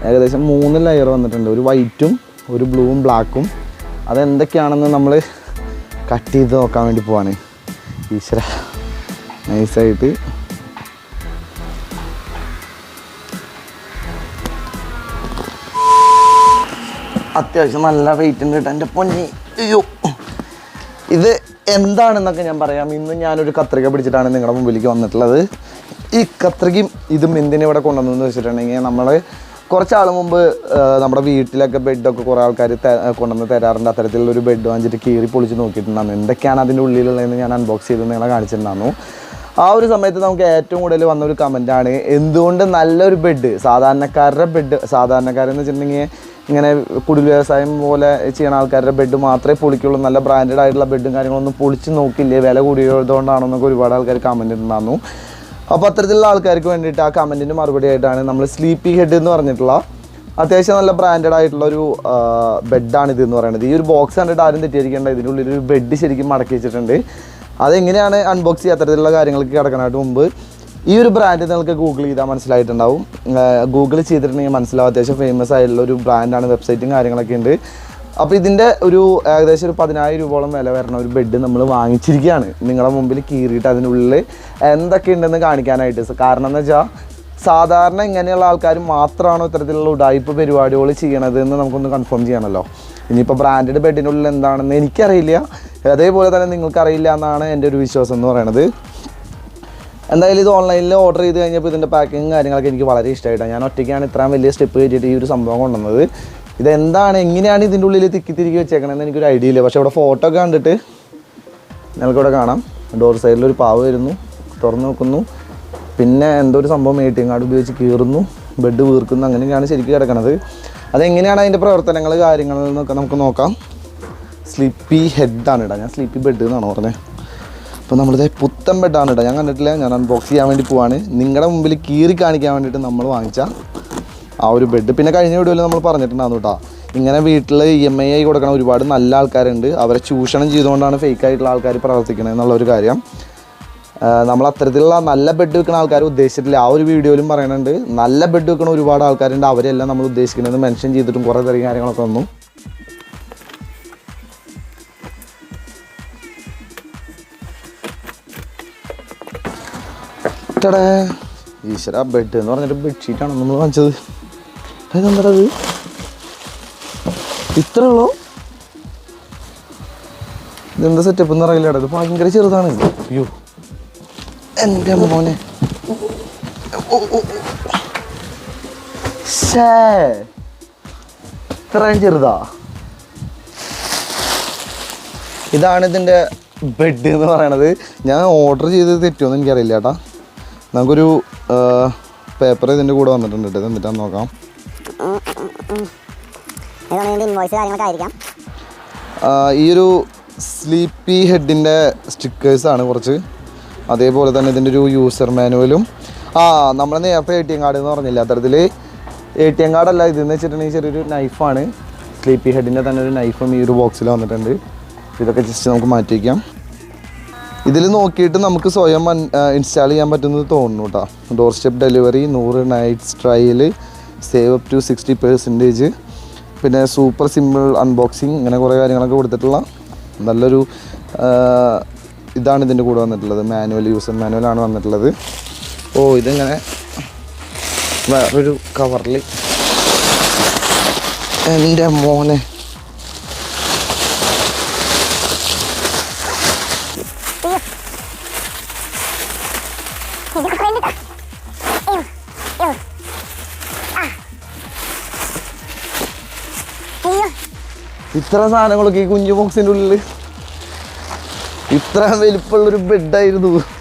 ഏകദേശം 3 ലെയർ വന്നിട്ടുണ്ട്. ഒരു വൈറ്റും ഒരു ബ്ലൂവും ബ്ലാക്കും. അതെന്തൊക്കെയാണെന്ന് നമ്മൾ കട്ട് ചെയ്ത് നോക്കാൻ വേണ്ടി പോവാണ്. ഈശ്വര നൈസായിട്ട് അത്യാവശ്യം നല്ല വെയിറ്റ് ഉണ്ട് കേട്ടോ എൻ്റെ പൊന്നി. അയ്യോ, ഇത് എന്താണെന്നൊക്കെ ഞാൻ പറയാം. ഇന്ന് ഞാനൊരു കത്രിക പിടിച്ചിട്ടാണ് നിങ്ങളുടെ മുമ്പിലേക്ക് വന്നിട്ടുള്ളത്. ഈ കത്രികയും ഇതും എന്തിനെ ഇവിടെ കൊണ്ടുവന്നെന്ന് വെച്ചിട്ടുണ്ടെങ്കിൽ, നമ്മൾ കുറച്ചാൾ മുമ്പ് നമ്മുടെ വീട്ടിലൊക്കെ ബെഡൊക്കെ കുറേ ആൾക്കാർ കൊണ്ടുവന്ന് തരാറുണ്ട്. അത്തരത്തിലുള്ളൊരു ബെഡ് വാങ്ങിച്ചിട്ട് കീറി പൊളിച്ച് നോക്കിയിട്ടുണ്ടായിരുന്നു. എന്തൊക്കെയാണ് അതിൻ്റെ ഉള്ളിലുള്ളതെന്ന് ഞാൻ അൺബോക്സ് ചെയ്ത് നിങ്ങളെ കാണിച്ചിട്ടുണ്ടായിരുന്നു. ആ ഒരു സമയത്ത് നമുക്ക് ഏറ്റവും കൂടുതൽ വന്നൊരു കമൻറ്റാണ്, എന്തുകൊണ്ട് നല്ലൊരു ബെഡ്, സാധാരണക്കാരുടെ ബെഡ്, സാധാരണക്കാരെന്ന് വെച്ചിട്ടുണ്ടെങ്കിൽ ഇങ്ങനെ കുടിൽ വ്യവസായം പോലെ ചെയ്യുന്ന ആൾക്കാരുടെ ബെഡ് മാത്രമേ പൊളിക്കുള്ളൂ, നല്ല ബ്രാൻഡഡ് ആയിട്ടുള്ള ബെഡും കാര്യങ്ങളൊന്നും പൊളിച്ച് നോക്കില്ലേ, വില കൂടിയതുകൊണ്ടാണെന്നൊക്കെ ഒരുപാട് ആൾക്കാർ കമൻറ്റ് ഇട്ടുണ്ടായിരുന്നു. അപ്പോൾ അത്തരത്തിലുള്ള ആൾക്കാർക്ക് വേണ്ടിയിട്ട് ആ കമൻറ്റിന് മറുപടി ആയിട്ടാണ് നമ്മൾ സ്ലീപ്പി ഹെഡ് എന്ന് പറഞ്ഞിട്ടുള്ള അത്യാവശ്യം നല്ല ബ്രാൻഡഡ് ആയിട്ടുള്ളൊരു ബെഡാണിത് എന്ന് പറയുന്നത്. ഈ ഒരു ബോക്സ് കണ്ടിട്ട് ആരും തെറ്റിയിരിക്കേണ്ട, ഇതിൻ്റെ ഉള്ളിലൊരു ബെഡ് ശരിക്കും മടക്കി വെച്ചിട്ടുണ്ട്. അതെങ്ങനെയാണ് അൺബോക്സ് ചെയ്യുക, അത്തരത്തിലുള്ള കാര്യങ്ങൾക്ക് കിടക്കാനായിട്ട് മുമ്പ് ഈ ഒരു ബ്രാൻഡ് നിങ്ങൾക്ക് ഗൂഗിൾ ചെയ്താൽ മനസ്സിലായിട്ടുണ്ടാവും. ഗൂഗിൾ ചെയ്തിട്ടുണ്ടെങ്കിൽ മനസ്സിലാവും, അത്യാവശ്യം ഫേമസ് ആയിട്ടുള്ള ഒരു ബ്രാൻഡാണ്, വെബ്സൈറ്റും കാര്യങ്ങളൊക്കെ ഉണ്ട്. അപ്പോൾ ഇതിൻ്റെ ഒരു ഏകദേശം ഒരു 10,000 രൂപയോളം വില വരുന്ന ഒരു ബെഡ് നമ്മൾ വാങ്ങിച്ചിരിക്കുകയാണ് നിങ്ങളുടെ മുമ്പിൽ കീറിയിട്ട് അതിനുള്ളിൽ എന്തൊക്കെ ഉണ്ടെന്ന് കാണിക്കാനായിട്ട്. കാരണം എന്ന് വെച്ചാൽ സാധാരണ ഇങ്ങനെയുള്ള ആൾക്കാർ മാത്രമാണോ ഇത്തരത്തിലുള്ള ഉടായ്പ പരിപാടികൾ ചെയ്യണത് എന്ന് നമുക്കൊന്ന് കൺഫേം ചെയ്യണമല്ലോ. ഇനിയിപ്പോൾ ബ്രാൻഡഡ് ബെഡിനുള്ളിൽ എന്താണെന്ന് എനിക്കറിയില്ല, അതേപോലെ തന്നെ നിങ്ങൾക്കറിയില്ല എന്നാണ് എൻ്റെ ഒരു വിശ്വാസം എന്ന് പറയുന്നത്. എന്തായാലും ഇത് ഓൺലൈനിൽ ഓർഡർ ചെയ്ത് കഴിഞ്ഞപ്പോൾ ഇതിൻ്റെ പാക്കിങ് കാര്യങ്ങളൊക്കെ എനിക്ക് വളരെ ഇഷ്ടമായിട്ടാണ്. ഞാൻ ഒറ്റയ്ക്കാണ് ഇത്രയും വലിയ സ്റ്റെപ്പ് കയറ്റിയിട്ട് ഈ ഒരു സംഭവം കൊണ്ടുവന്നത്. ഇതെന്താണ്, എങ്ങനെയാണ് ഇതിൻ്റെ ഉള്ളിൽ തിരികെ വെച്ചേക്കണമെന്ന് എനിക്കൊരു ഐഡിയ ഇല്ല. പക്ഷേ ഇവിടെ ഫോട്ടോ ഒക്കെ കണ്ടിട്ട് ഞങ്ങൾക്കിവിടെ കാണാം. ഡോർ സൈഡിലൊരു പാവ് വരുന്നു, തുറന്ന് നോക്കുന്നു, പിന്നെ എന്തോ ഒരു സംഭവം ATM കാർഡ് ഉപയോഗിച്ച് കീറുന്നു, ബെഡ് വീർക്കുന്നു, അങ്ങനെയൊക്കെയാണ് ശരിക്കും കിടക്കണത്. അതെങ്ങനെയാണ് അതിൻ്റെ പ്രവർത്തനങ്ങൾ കാര്യങ്ങളിൽ നിന്നൊക്കെ നമുക്ക് നോക്കാം. സ്ലീപ്പി ഹെഡാണ് ഇടാം, ഞാൻ സ്ലീപ്പി ബെഡ് എന്നാണ് പറഞ്ഞത്. അപ്പോൾ നമ്മളിത് പുത്തൻ ബെഡാണ് ഇടാം, ഞാൻ കണ്ടിട്ടില്ല, ഞാൻ അൺബോക്സ് ചെയ്യാൻ വേണ്ടി പോവാണ്. നിങ്ങളുടെ മുമ്പിൽ കീറി കാണിക്കാൻ വേണ്ടിയിട്ട് നമ്മൾ വാങ്ങിച്ച ആ ഒരു ബെഡ്. പിന്നെ കഴിഞ്ഞ വീഡിയോയിൽ നമ്മൾ പറഞ്ഞിട്ടുണ്ടായിരുന്നു കേട്ടോ, ഇങ്ങനെ വീട്ടിൽ EMI ആയി കൊടുക്കണ ഒരുപാട് നല്ല ആൾക്കാരുണ്ട്, അവരെ ചൂഷണം ചെയ്തുകൊണ്ടാണ് ഫേക്ക് ആയിട്ടുള്ള ആൾക്കാർ പ്രവർത്തിക്കുന്നത് എന്നുള്ളൊരു കാര്യം. നമ്മൾ അത്തരത്തിലുള്ള നല്ല ബെഡ് വെക്കുന്ന ആൾക്കാർ ഉദ്ദേശിച്ചിട്ടില്ല. ആ ഒരു വീഡിയോയിലും പറയുന്നുണ്ട്, നല്ല ബെഡ് വെക്കുന്ന ഒരുപാട് ആൾക്കാരുണ്ട്, അവരെല്ലാം നമ്മൾ ഉദ്ദേശിക്കുന്നത് മെൻഷൻ ചെയ്തിട്ടും കുറേ തരം കാര്യങ്ങളൊക്കെ വന്നു. ഈശ്വര, ബെഡ് എന്ന് പറഞ്ഞിട്ട് ബെഡ്ഷീറ്റാണ് നമ്മൾ വാങ്ങിച്ചത്. അതെന്താത് ഇത്ര ഉള്ളൂ? ഇതെന്താ സെറ്റപ്പ് എന്ന് അറിയില്ല, ഇത് ഭയങ്കര ചെറുതാണ്. അയ്യോ എൻ്റെ മോനെ, ഇത്രയും ചെറുതാ. ഇതാണ് ഇതിൻ്റെ ബെഡ് എന്ന് പറയണത്. ഞാൻ ഓർഡർ ചെയ്തത് തെറ്റുമെന്ന് എനിക്കറിയില്ല കേട്ടാ. നമുക്കൊരു പേപ്പർ ഇതിൻ്റെ കൂടെ വന്നിട്ടുണ്ട് കേട്ടോ, എന്നിട്ടാന്ന് നോക്കാം. ഈ ഒരു സ്ലീപ്പി ഹെഡിൻ്റെ സ്റ്റിക്കേഴ്സാണ് കുറച്ച്, അതേപോലെ തന്നെ ഇതിൻ്റെ ഒരു യൂസർ മാനുവലും. നമ്മൾ നേരത്തെ ATM കാർഡ് എന്ന് പറഞ്ഞില്ല, അത്തരത്തിൽ ATM കാർഡല്ല ഇതെന്ന് വെച്ചിട്ടുണ്ടെങ്കിൽ ചെറിയൊരു നൈഫാണ്. സ്ലീപ്പി ഹെഡിൻ്റെ തന്നെ ഒരു നൈഫും ഈ ഒരു ബോക്സിൽ വന്നിട്ടുണ്ട്. ഇതൊക്കെ ജസ്റ്റ് നമുക്ക് മാറ്റി വയ്ക്കാം. ഇതിൽ നോക്കിയിട്ട് നമുക്ക് സ്വയം ഇൻസ്റ്റാൾ ചെയ്യാൻ പറ്റുന്നത് തോന്നുന്നു കേട്ടോ. Doorstep delivery, 100 nights trial, save up to 60%, പിന്നെ സൂപ്പർ സിമ്പിൾ അൺബോക്സിങ്, ഇങ്ങനെ കുറേ കാര്യങ്ങളൊക്കെ കൊടുത്തിട്ടുള്ള നല്ലൊരു ഇതാണ് ഇതിൻ്റെ കൂടെ വന്നിട്ടുള്ളത്. മാനുവൽ, യൂസർ മാനുവലാണ് വന്നിട്ടുള്ളത്. ഇതിങ്ങനെ വേറൊരു കവറിൽ. എൻ്റെ മോനെ, ഇത്ര സാധനങ്ങളൊക്കെ ഈ കുഞ്ഞു ബോക്സിൻ്റെ ഉള്ളിൽ. ഇത്ര വലിപ്പമുള്ളൊരു ബെഡായിരുന്നു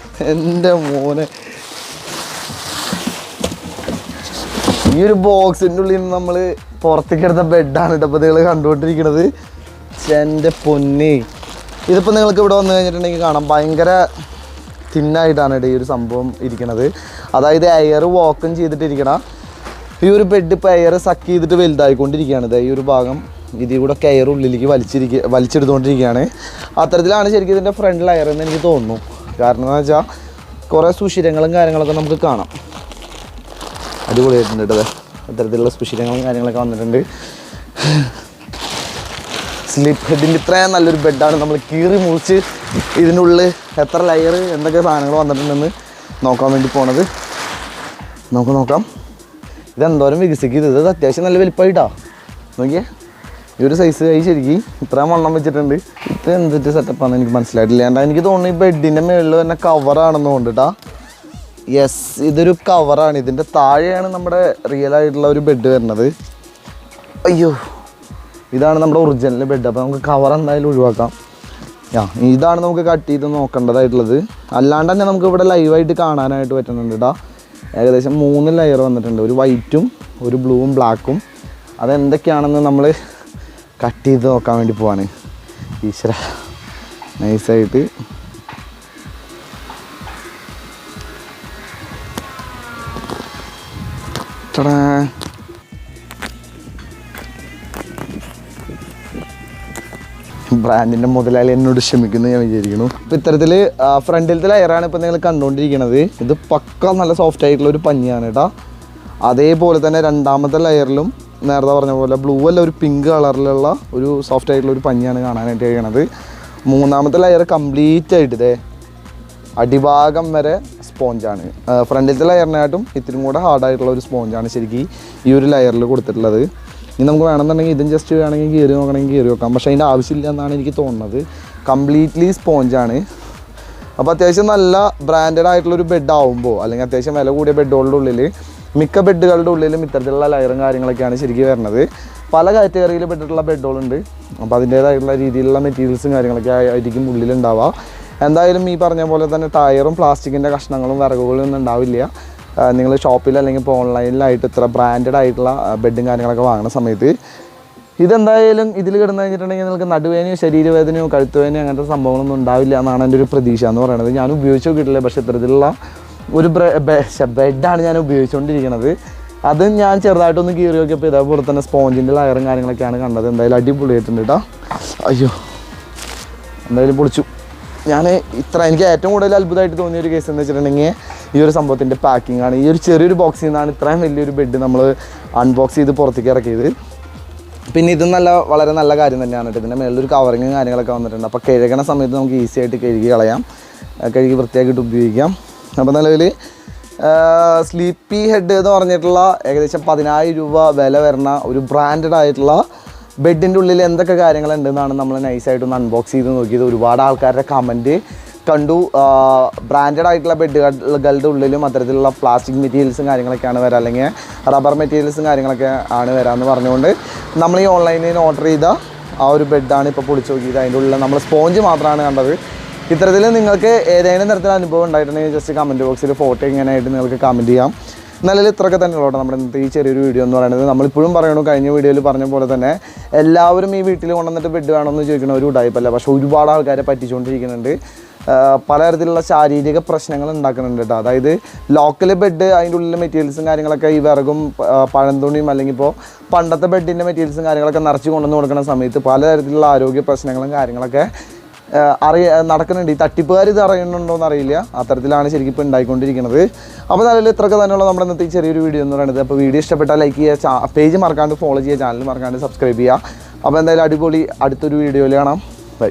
എൻ്റെ മോനെ. ഈ ഒരു ബോക്സിൻ്റെ ഉള്ളിൽ നിന്ന് നമ്മൾ പുറത്തേക്കെടുത്ത ബെഡാണ് കേട്ടോ ഇപ്പോൾ നിങ്ങൾ കണ്ടുകൊണ്ടിരിക്കുന്നത്. എൻ്റെ പൊന്നെ, ഇതിപ്പോൾ നിങ്ങൾക്ക് ഇവിടെ വന്നു കഴിഞ്ഞിട്ടുണ്ടെങ്കിൽ കാണാം, ഭയങ്കര തിന്നായിട്ടാണ് കേട്ടോ ഈ ഒരു സംഭവം ഇരിക്കണത്. അതായത് എയർ വാക്കം ചെയ്തിട്ടിരിക്കണം. ഈ ഒരു ബെഡ് ഇപ്പോൾ എയർ സക്ക് ചെയ്തിട്ട് വലുതായിക്കൊണ്ടിരിക്കുകയാണ്. ഈ ഒരു ഭാഗം ഇതിൽ കൂടെ എയർ ഉള്ളിലേക്ക് വലിച്ചെടുത്തുകൊണ്ടിരിക്കുകയാണ്. അത്തരത്തിലാണ് ശരിക്കും ഇതിൻ്റെ ഫ്രണ്ട് ലെയർ എന്ന് എനിക്ക് തോന്നുന്നു. കാരണം എന്ന് വെച്ചാൽ കുറേ സുഷിരങ്ങളും കാര്യങ്ങളൊക്കെ നമുക്ക് കാണാം. അടിപൊളിയായിട്ടുണ്ട് കേട്ടത്. ഇത്തരത്തിലുള്ള സ്പെഷ്യലുകളും കാര്യങ്ങളൊക്കെ വന്നിട്ടുണ്ട്. സ്ലീപ്പ് ഹെഡിൻ്റെ ഇത്രയും നല്ലൊരു ബെഡാണ് നമ്മൾ കീറി മുറിച്ച് ഇതിനുള്ളിൽ എത്ര ലെയർ എന്തൊക്കെ സാധനങ്ങൾ വന്നിട്ടുണ്ടെന്ന് നോക്കാൻ വേണ്ടി പോണത്. നമുക്ക് നോക്കാം ഇതെന്തോരം വികസിക്കും. ഇത് അത്യാവശ്യം നല്ല വലിപ്പമായിട്ടാ. നോക്കിയേ ഈ ഒരു സൈസ് ആയി ശരിക്കും ഇത്രയും വണ്ണം വെച്ചിട്ടുണ്ട്. ഇത് എന്തിട്ട് സെറ്റപ്പാണെന്ന് എനിക്ക് മനസ്സിലായിട്ടില്ല. എന്താ എനിക്ക് തോന്നുന്നു ഈ ബെഡിൻ്റെ മുകളിൽ തന്നെ കവറാണെന്ന് കൊണ്ടിട്ടാ. യെസ്, ഇതൊരു കവറാണ്. ഇതിൻ്റെ താഴെയാണ് നമ്മുടെ റിയൽ ആയിട്ടുള്ള ഒരു ബെഡ് വരുന്നത്. അയ്യോ, ഇതാണ് നമ്മുടെ ഒറിജിനൽ ബെഡ്. അപ്പോൾ നമുക്ക് കവർ എന്തായാലും ഒഴിവാക്കാം. ഇതാണ് നമുക്ക് കട്ട് ചെയ്ത് നോക്കേണ്ടതായിട്ടുള്ളത്. അല്ലാണ്ട് തന്നെ നമുക്ക് ഇവിടെ ലൈവായിട്ട് കാണാനായിട്ട് പറ്റുന്നുണ്ട് കേട്ടോ. ഏകദേശം 3 ലെയർ വന്നിട്ടുണ്ട്. ഒരു വൈറ്റും ഒരു ബ്ലൂവും ബ്ലാക്കും. അതെന്തൊക്കെയാണെന്ന് നമ്മൾ കട്ട് ചെയ്ത് നോക്കാൻ വേണ്ടി പോവാണ്. ഈശ്വര, നൈസായിട്ട് ബ്രാൻഡിൻ്റെ മുതലാളി എന്നോട് ക്ഷമിക്കുന്നു ഞാൻ വിചാരിക്കുന്നു. ഇപ്പോൾ ഇത്തരത്തിൽ ഫ്രണ്ടിലത്തെ ലെയറാണ് ഇപ്പോൾ നിങ്ങൾ കണ്ടുകൊണ്ടിരിക്കുന്നത്. ഇത് പക്ക നല്ല സോഫ്റ്റ് ആയിട്ടുള്ള ഒരു പഞ്ഞിയാണ് കേട്ടോ. അതേപോലെ തന്നെ രണ്ടാമത്തെ ലെയറിലും നേരത്തെ പറഞ്ഞ പോലെ ബ്ലൂ അല്ല ഒരു പിങ്ക് കളറിലുള്ള ഒരു സോഫ്റ്റ് ആയിട്ടുള്ള ഒരു പഞ്ഞിയാണ് കാണാനായിട്ട് കഴിയണത്. മൂന്നാമത്തെ ലെയർ കംപ്ലീറ്റ് ആയിട്ട് ഇതേ അടിഭാഗം വരെ സ്പോഞ്ചാണ്. ഫ്രണ്ടിലത്തെ ലെയറിനായിട്ടും ഇത്തിരി കൂടെ ഹാർഡായിട്ടുള്ള ഒരു സ്പോഞ്ചാണ് ശരിക്കും ഈ ഒരു ലെയറിൽ കൊടുത്തിട്ടുള്ളത്. ഇനി നമുക്ക് വേണമെന്നുണ്ടെങ്കിൽ ഇതും ജസ്റ്റ് വേണമെങ്കിൽ കീറി നോക്കണമെങ്കിൽ കീറി വെക്കാം. പക്ഷേ അതിൻ്റെ ആവശ്യമില്ല എന്നാണ് എനിക്ക് തോന്നുന്നത്. കംപ്ലീറ്റ്ലി സ്പോഞ്ചാണ്. അപ്പോൾ അത്യാവശ്യം നല്ല ബ്രാൻഡഡ് ആയിട്ടുള്ളൊരു ബെഡ് ആവുമ്പോൾ, അല്ലെങ്കിൽ അത്യാവശ്യം വില കൂടിയ ബെഡുകളുടെ ഉള്ളിൽ മിക്ക ബെഡുകളുടെ ഉള്ളിലും ഇത്തരത്തിലുള്ള ലെയറും കാര്യങ്ങളൊക്കെയാണ് ശരിക്കും വരുന്നത്. പല കാറ്റഗറിയിൽ പെട്ടിട്ടുള്ള ബെഡുകളുണ്ട്. അപ്പോൾ അതിൻ്റേതായിട്ടുള്ള രീതിയിലുള്ള മെറ്റീരിയൽസും കാര്യങ്ങളൊക്കെ ആയിരിക്കും ഉള്ളിലുണ്ടാവുക. എന്തായാലും ഈ പറഞ്ഞ പോലെ തന്നെ ടയറും പ്ലാസ്റ്റിക്കിൻ്റെ കഷ്ണങ്ങളും വിറകുകളും ഒന്നും ഉണ്ടാവില്ല. നിങ്ങൾ ഷോപ്പിൽ അല്ലെങ്കിൽ ഇപ്പോൾ ഓൺലൈനിലായിട്ട് ഇത്ര ബ്രാൻഡഡ് ആയിട്ടുള്ള ബെഡും കാര്യങ്ങളൊക്കെ വാങ്ങുന്ന സമയത്ത് ഇതെന്തായാലും ഇതിൽ കിടന്നു കഴിഞ്ഞിട്ടുണ്ടെങ്കിൽ നിങ്ങൾക്ക് നടുവേദനയോ ശരീരവേദനയോ കഴുത്തുവേദനയോ അങ്ങനത്തെ സംഭവങ്ങളൊന്നും ഉണ്ടാവില്ല എന്നാണ് എൻ്റെ ഒരു പ്രതീക്ഷ എന്ന് പറയുന്നത്. ഞാൻ ഉപയോഗിച്ച് നോക്കിയിട്ടില്ല, പക്ഷേ ഇത്തരത്തിലുള്ള ഒരു ബെഡാണ് ഞാൻ ഉപയോഗിച്ചുകൊണ്ടിരിക്കുന്നത്. അത് ഞാൻ ചെറുതായിട്ടൊന്ന് കീറി നോക്കിയപ്പോൾ ഇതേപോലെ തന്നെ സ്പോഞ്ചിൻ്റെ ലെയറും കാര്യങ്ങളൊക്കെയാണ് കണ്ടത്. എന്തായാലും അടിപൊളിയായിട്ടുണ്ട് കേട്ടോ. അയ്യോ, എന്തായാലും പൊളിച്ചു. എനിക്ക് ഏറ്റവും കൂടുതൽ അത്ഭുതമായിട്ട് തോന്നിയ ഒരു കേസ് എന്ന് വെച്ചിട്ടുണ്ടെങ്കിൽ ഈ ഒരു സംഭവത്തിൻ്റെ പാക്കിംഗ് ആണ്. ഈ ഒരു ചെറിയൊരു ബോക്സിൽ നിന്നാണ് ഇത്രയും വലിയൊരു ബെഡ് നമ്മൾ അൺബോക്സ് ചെയ്ത് പുറത്തേക്ക് ഇറക്കിയത്. പിന്നെ ഇത് വളരെ നല്ല കാര്യം തന്നെയാണ് കേട്ടോ. ഇതിൻ്റെ മേളിലൊരു കവറിങ്ങും കാര്യങ്ങളൊക്കെ വന്നിട്ടുണ്ട്. അപ്പോൾ കഴുകണ സമയത്ത് നമുക്ക് ഈസി ആയിട്ട് കഴുകി കളയാം, കഴുകി വൃത്തിയാക്കിയിട്ട് ഉപയോഗിക്കാം. അപ്പോൾ നിലവിൽ സ്ലീപ്പി ഹെഡ് എന്ന് പറഞ്ഞിട്ടുള്ള ഏകദേശം 10,000 രൂപ വില വരുന്ന ഒരു ബ്രാൻഡഡ് ആയിട്ടുള്ള ബെഡിൻ്റെ ഉള്ളിൽ എന്തൊക്കെ കാര്യങ്ങളുണ്ടെന്നാണ് നമ്മൾ നൈസായിട്ടൊന്ന് അൺബോക്സ് ചെയ്ത് നോക്കിയത്. ഒരുപാട് ആൾക്കാരുടെ കമൻറ്റ് കണ്ടു. ബ്രാൻഡഡ് ആയിട്ടുള്ള ബെഡുകളുടെ ഉള്ളിലും അത്തരത്തിലുള്ള പ്ലാസ്റ്റിക് മെറ്റീരിയൽസും കാര്യങ്ങളൊക്കെയാണ് വരിക, അല്ലെങ്കിൽ റബ്ബർ മെറ്റീരിയൽസും കാര്യങ്ങളൊക്കെ ആണ് വരാമെന്ന് പറഞ്ഞുകൊണ്ട് നമ്മൾ ഈ ഓൺലൈനിൽ ഓർഡർ ചെയ്ത ആ ഒരു ബെഡാണ് ഇപ്പോൾ പൊളിച്ച് നോക്കിയത്. അതിൻ്റെ ഉള്ളിൽ നമ്മൾ സ്പോഞ്ച് മാത്രമാണ് കണ്ടത്. ഇത്തരത്തിൽ നിങ്ങൾക്ക് ഏതെങ്കിലും തരത്തിലുള്ള അനുഭവം ഉണ്ടായിട്ടുണ്ടെങ്കിൽ ജസ്റ്റ് കമൻറ്റ് ബോക്സിൽ ഫോട്ടോ ഇങ്ങനെയായിട്ട് നിങ്ങൾക്ക് കമൻറ്റ് ചെയ്യാം. എന്നാലും ഇത്രയൊക്കെ തന്നെ ഉള്ളൂ നമ്മുടെ ഇന്നത്തെ ഈ ചെറിയൊരു വീഡിയോ എന്ന് പറയുന്നത്. നമ്മളിപ്പോഴും പറയണു, കഴിഞ്ഞ വീഡിയോയിൽ പറഞ്ഞ പോലെ തന്നെ എല്ലാവരും ഈ വീട്ടിൽ കൊണ്ടുവന്നിട്ട് ബെഡ് വേണമെന്ന് ചോദിക്കണ ഒരു ഉടായ്പല്ല. പക്ഷേ ഒരുപാട് ആൾക്കാരെ പറ്റിച്ചുകൊണ്ടിരിക്കുന്നുണ്ട്. പലതരത്തിലുള്ള ശാരീരിക പ്രശ്നങ്ങൾ ഉണ്ടാക്കുന്നുണ്ട് കേട്ടോ. അതായത് ലോക്കൽ ബെഡ് അതിൻ്റെ ഉള്ളിലെ മെറ്റീരിയൽസും കാര്യങ്ങളൊക്കെ ഈ വിറകും പഴന്തുണിയും അല്ലെങ്കിൽ ഇപ്പോൾ പണ്ടത്തെ ബെഡിൻ്റെ മെറ്റീരിയൽസും കാര്യങ്ങളൊക്കെ നിറച്ച് കൊണ്ടുവന്ന് കൊടുക്കുന്ന സമയത്ത് പലതരത്തിലുള്ള ആരോഗ്യ പ്രശ്നങ്ങളും കാര്യങ്ങളൊക്കെ നടക്കുന്നുണ്ട്. ഈ തട്ടിപ്പുകാർ ഇത് അറിയുന്നുണ്ടോ എന്നറിയില്ല. അത്തരത്തിലാണ് ശരിക്കും ഇപ്പോൾ ഉണ്ടായിക്കൊണ്ടിരിക്കുന്നത്. അപ്പോൾ നല്ല ഇത്രയൊക്കെ തന്നെയുള്ള നമ്മുടെ ഇന്നത്തെ ചെറിയൊരു വീഡിയോ എന്ന് പറയുന്നത്. അപ്പോൾ വീഡിയോ ഇഷ്ടപ്പെട്ടാൽ ലൈക്ക് ചെയ്യുക, പേജ് മറക്കാണ്ട് ഫോളോ ചെയ്യുക, ചാനൽ മറക്കാണ്ട് സബ്സ്ക്രൈബ് ചെയ്യുക. അപ്പോൾ എന്തായാലും അടിപൊളി അടുത്തൊരു വീഡിയോയിൽ കാണാം. ബൈ.